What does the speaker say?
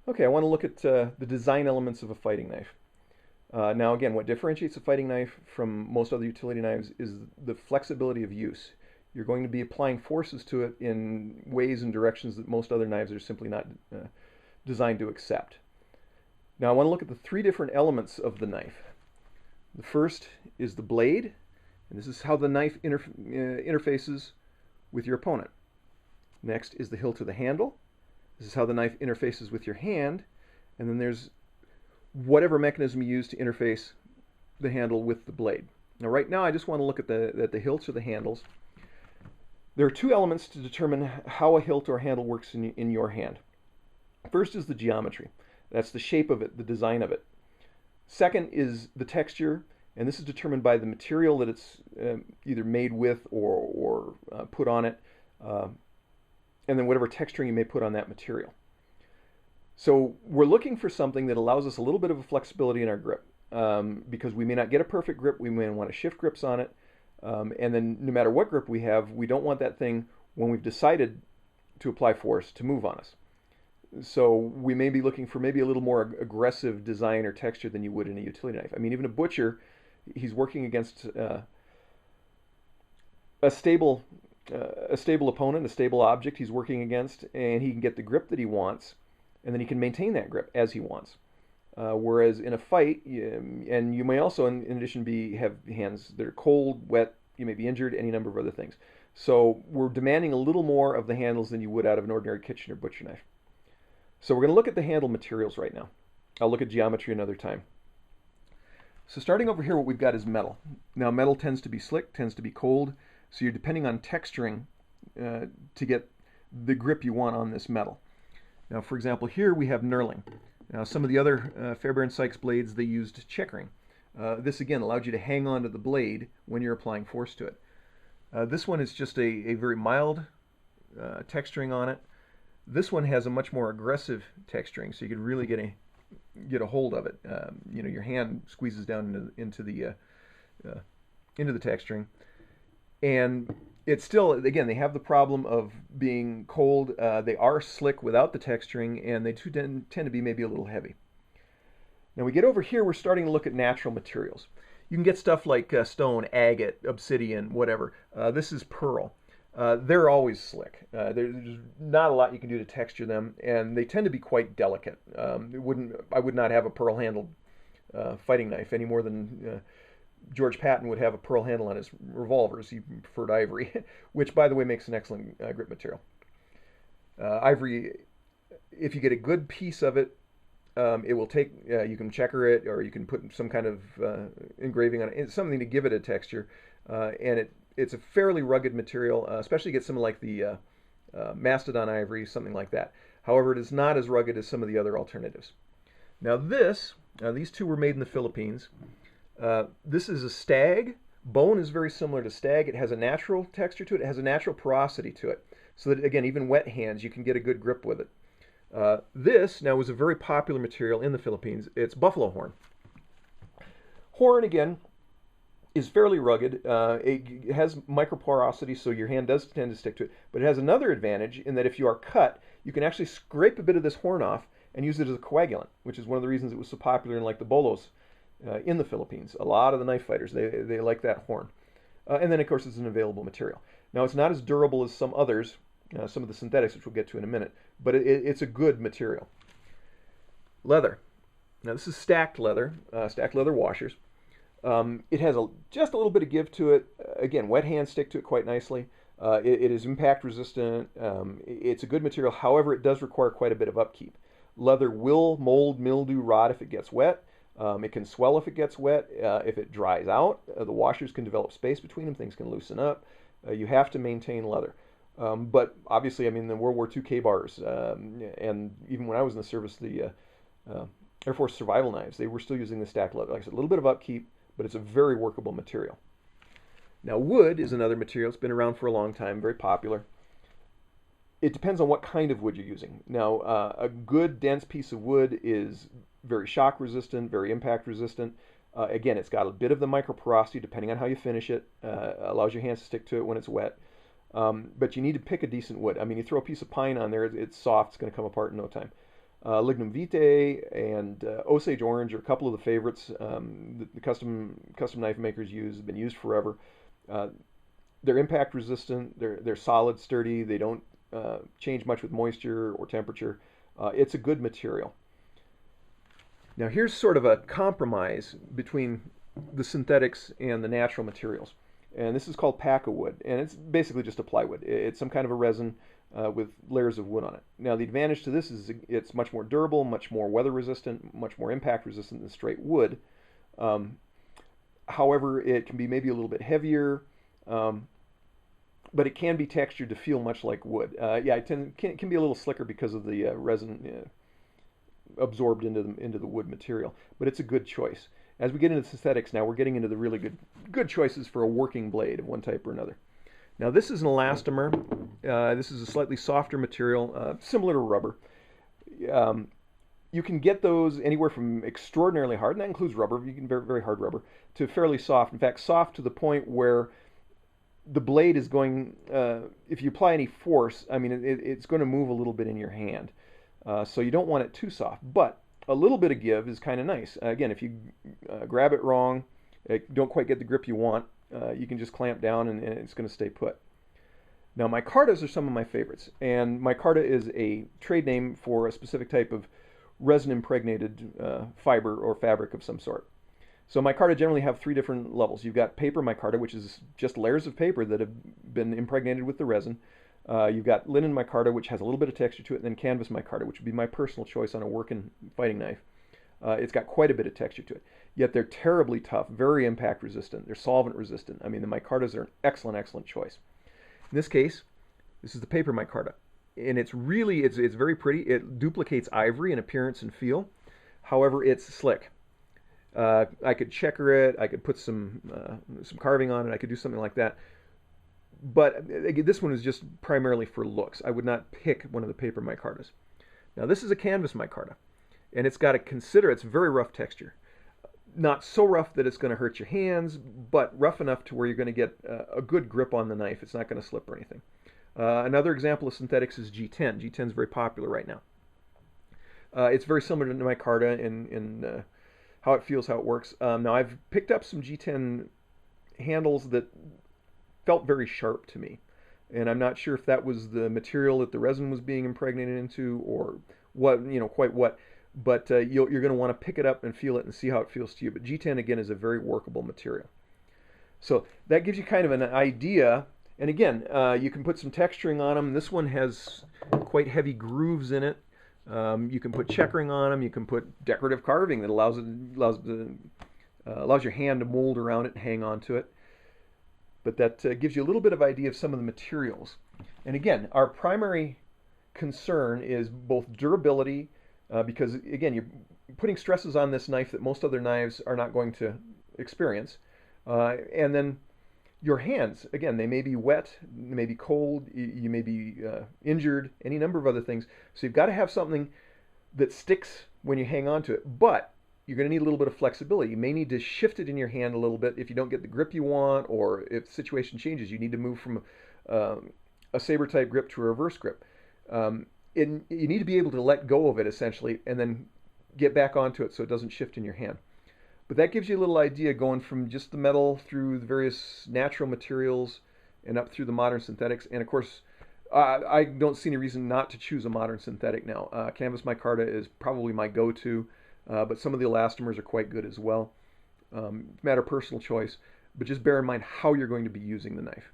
Okay, I want to look at the design elements of a fighting knife. Now again, what differentiates a fighting knife from most other utility knives is the flexibility of use. You're going to be applying forces to it in ways and directions that most other knives are simply not designed to accept. Now I want to look at the three different elements of the knife. The first is the blade, and this is how the knife interfaces with your opponent. Next is the hilt or the handle. This is how the knife interfaces with your hand. And then there's whatever mechanism you use to interface the handle with the blade. Now right now I just want to look at the hilts or the handles. There are two elements to determine how a hilt or handle works in your hand. First is the geometry. That's the shape of it, the design of it. Second is the texture, and this is determined by the material that it's either made with or put on it, and then whatever texturing you may put on that material. So we're looking for something that allows us a little bit of a flexibility in our grip, because we may not get a perfect grip, we may want to shift grips on it, and then no matter what grip we have, we don't want that thing, when we've decided to apply force, to move on us. So we may be looking for maybe a little more aggressive design or texture than you would in a utility knife. I mean, even a butcher, he's working against a stable opponent, a stable object he's working against, and he can get the grip that he wants, and then he can maintain that grip as he wants. Whereas in a fight, and you may also, in addition, have hands that are cold, wet, you may be injured, any number of other things. So we're demanding a little more of the handles than you would out of an ordinary kitchen or butcher knife. So we're going to look at the handle materials right now. I'll look at geometry another time. So starting over here, what we've got is metal. Now metal tends to be slick, tends to be cold, so you're depending on texturing to get the grip you want on this metal. Now for example, here we have knurling. Now some of the other Fairbairn Sykes blades, they used checkering. This again allowed you to hang on to the blade when you're applying force to it. This one is just a very mild texturing on it. This one has a much more aggressive texturing, so you can really get a hold of it. You know, your hand squeezes down into the texturing, and it's still, again, they have the problem of being cold. They are slick without the texturing, and they tend to be maybe a little heavy. Now we get over here, we're starting to look at natural materials. You can get stuff like stone, agate, obsidian, whatever. This is pearl. They're always slick. There's not a lot you can do to texture them, and they tend to be quite delicate. I would not have a pearl-handled fighting knife any more than George Patton would have a pearl handle on his revolvers. He preferred ivory, which, by the way, makes an excellent grip material. Ivory, if you get a good piece of it, it will take, you can checker it, or you can put some kind of engraving on it. It's something to give it a texture, and it's a fairly rugged material, especially get something like the Mastodon ivory, something like that. However, it is not as rugged as some of the other alternatives. Now these two were made in the Philippines. This is a stag. Bone is very similar to stag. It has a natural texture to it. It has a natural porosity to it. So that, again, even wet hands, you can get a good grip with it. This, now, was a very popular material in the Philippines. It's buffalo horn. Horn, again, is fairly rugged. It has microporosity, so your hand does tend to stick to it. But it has another advantage in that if you are cut, you can actually scrape a bit of this horn off and use it as a coagulant, which is one of the reasons it was so popular in like the bolos in the Philippines. A lot of the knife fighters, they like that horn. And then, of course, it's an available material. Now, it's not as durable as some others, some of the synthetics, which we'll get to in a minute, but it's a good material. Leather. Now, this is stacked leather washers. It has just a little bit of give to it. Again, wet hands stick to it quite nicely. It is impact resistant. It's a good material. However, it does require quite a bit of upkeep. Leather will mold, mildew, rot if it gets wet. It can swell if it gets wet. If it dries out, the washers can develop space between them. Things can loosen up. You have to maintain leather. But obviously, I mean, the World War II K-bars, and even when I was in the service, the Air Force survival knives, they were still using the stacked leather. Like I said, a little bit of upkeep, but it's a very workable material. Now, wood is another material. It's been around for a long time, very popular. It depends on what kind of wood you're using. Now, a good dense piece of wood is very shock resistant, very impact resistant. Again, it's got a bit of the microporosity depending on how you finish it. Allows your hands to stick to it when it's wet. But you need to pick a decent wood. I mean, you throw a piece of pine on there, it's soft, it's going to come apart in no time. Lignum vitae and Osage orange are a couple of the favorites the custom knife makers use. Have been used forever. Uh, they're impact resistant. They're solid, sturdy. They don't change much with moisture or temperature. It's a good material. Now here's sort of a compromise between the synthetics and the natural materials. And this is called PACA wood, and it's basically just a plywood. It's some kind of a resin with layers of wood on it. Now the advantage to this is it's much more durable, much more weather resistant, much more impact resistant than straight wood. Um, However, it can be maybe a little bit heavier, but it can be textured to feel much like wood. Yeah, can be a little slicker because of the resin absorbed into the wood material, but it's a good choice. As we get into synthetics now, we're getting into the really good choices for a working blade of one type or another. Now this is an elastomer. This is a slightly softer material, similar to rubber. Um, you can get those anywhere from extraordinarily hard, and that includes rubber. You can very hard rubber to fairly soft. In fact, soft to the point where the blade is going. If you apply any force, I mean, it's going to move a little bit in your hand. So you don't want it too soft, but a little bit of give is kind of nice. Again, if you grab it wrong, don't quite get the grip you want, you can just clamp down and it's going to stay put. Now, micartas are some of my favorites, and micarta is a trade name for a specific type of resin impregnated fiber or fabric of some sort. So micarta generally have three different levels. You've got paper micarta, which is just layers of paper that have been impregnated with the resin. You've got linen micarta, which has a little bit of texture to it, and then canvas micarta, which would be my personal choice on a working fighting knife. It's got quite a bit of texture to it. Yet they're terribly tough, very impact resistant. They're solvent resistant. I mean, the micartas are an excellent choice. In this case, this is the paper micarta, and it's very pretty. It duplicates ivory in appearance and feel. However, it's slick. I could checker it. I could put some carving on it. I could do something like that. But again, this one is just primarily for looks. I would not pick one of the paper micartas. Now this is a canvas micarta, and it's it's very rough texture. Not so rough that it's going to hurt your hands, but rough enough to where you're going to get a good grip on the knife. It's not going to slip or anything. Another example of synthetics is G10. G10 is very popular right now. It's very similar to micarta in how it feels, how it works. Now I've picked up some G10 handles that felt very sharp to me, and I'm not sure if that was the material that the resin was being impregnated into or what, quite what, but you're going to want to pick it up and feel it and see how it feels to you. But G10 again is a very workable material. So that gives you kind of an idea, and again, you can put some texturing on them. This one has quite heavy grooves in it. You can put checkering on them. You can put decorative carving that allows your hand to mold around it and hang on to it. But that gives you a little bit of idea of some of the materials. And again, our primary concern is both durability, because again, you're putting stresses on this knife that most other knives are not going to experience. And then your hands, again, they may be wet, they may be cold, you may be injured, any number of other things. So you've got to have something that sticks when you hang on to it. But you're going to need a little bit of flexibility. You may need to shift it in your hand a little bit if you don't get the grip you want, or if the situation changes, you need to move from a saber type grip to a reverse grip. You need to be able to let go of it essentially and then get back onto it so it doesn't shift in your hand. But that gives you a little idea going from just the metal through the various natural materials and up through the modern synthetics. And of course, I don't see any reason not to choose a modern synthetic now. Canvas micarta is probably my go-to. But some of the elastomers are quite good as well. Matter of personal choice, but just bear in mind how you're going to be using the knife.